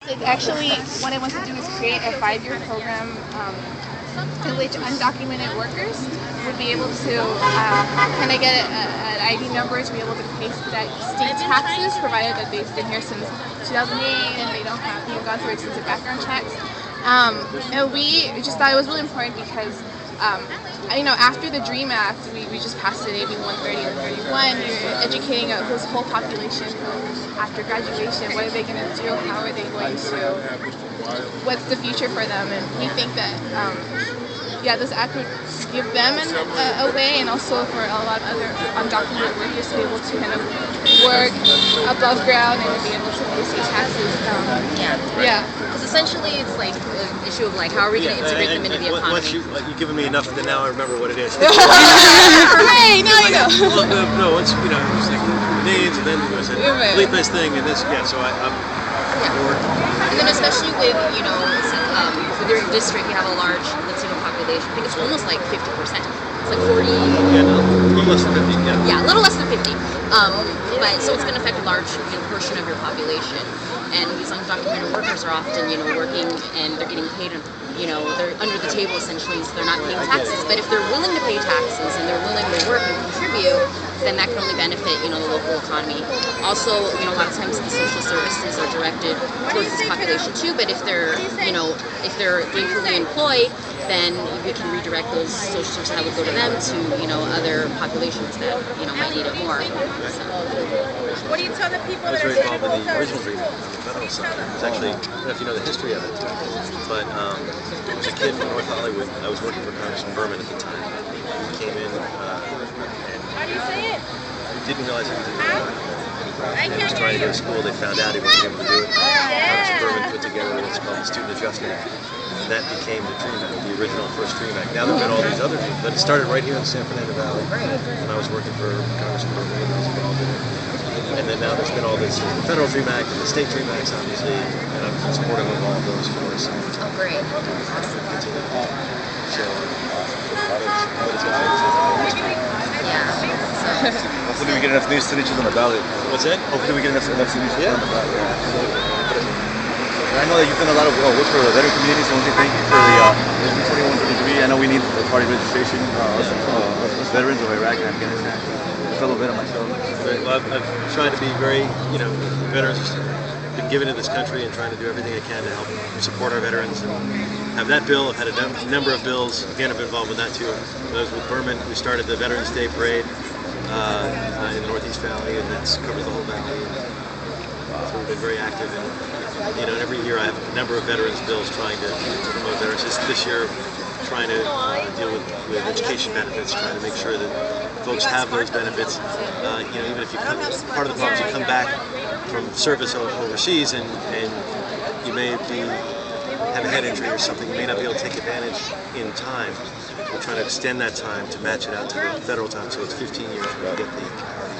Actually, what I want to do is create a 5-year program in which undocumented workers would be able to kind of get an ID number to be able to pay state taxes, provided that they've been here since 2008 and they don't have gone through extensive background checks. And we just thought it was really important because after the DREAM Act, we just passed it, AB 130 and 31. You're educating a whole population after graduation. What are they going to do? How are they going to? What's the future for them? And we think that this act would give them a way, and also for a lot of other undocumented workers to be able to kind of work above ground and be able to pay state taxes. Because essentially it's like an issue of how are we going to integrate them into the economy? Once you've given me enough that now I remember what it is. Hey, now you know. No, once it's like names, and then it was a Felipe's thing, and this, so I'm bored. And then especially with with your district, you have a large Latino population. I think it's almost like 50%. It's like 40. Yeah, no, a little less than 50. Yeah, a little less than 50. But so it's going to affect a large portion of your population. And these undocumented workers are often working, and they're getting paid. They're under the table essentially, so they're not paying taxes. But if they're willing to pay taxes and they're willing to work and contribute, then that can only benefit the local economy. Also, a lot of times the social services are directed towards this population too. But if they're gainfully employed, then we can redirect those social services that would go to them to other populations that might need it more. So. What do you tell the people I was that very are involved in the original dream on the federal side. It was actually, I don't know if you know the history of it, but I was a kid from North Hollywood. I was working for Congressman Berman at the time. He came in and how do you say it? Didn't realize he was in and he was trying to go to school. They found out he wasn't able to do it. Congressman Berman put together what's called the Student Adjustment Act. And that became the DREAM Act, the original first DREAM Act. Now there have been all these other dreams, but it started right here in the San Fernando Valley when I was working for Congressman Berman and I was involved in it. And then now there's been all this, the federal DREAM Act and the state DREAM Acts, obviously, and I'm supportive of all of those for us. Oh, great. So, hopefully we get enough new signatures on the ballot. What's that? Hopefully we get enough signatures on the ballot. I know that you've done a lot of work for the veteran community, so I want to thank you for the 2133. I know we need the party registration, us veterans of Iraq and Afghanistan. A fellow veteran myself. Well, I've tried to be very, veterans been given to this country and trying to do everything I can to help support our veterans and have that bill. I've had a number of bills. Again, I've been involved with that too. I was with Berman. We started the Veterans Day Parade in the Northeast Valley, and that covers the whole valley. So we've been very active, and every year I have a number of veterans bills trying to promote veterans. This year, trying to deal with education benefits, trying to make sure that folks have those benefits. Even if you come, part of the problem is you come back from service overseas and you may have a head injury or something, you may not be able to take advantage in time. We're trying to extend that time to match it out to the federal time, so it's 15 years when you get the priority.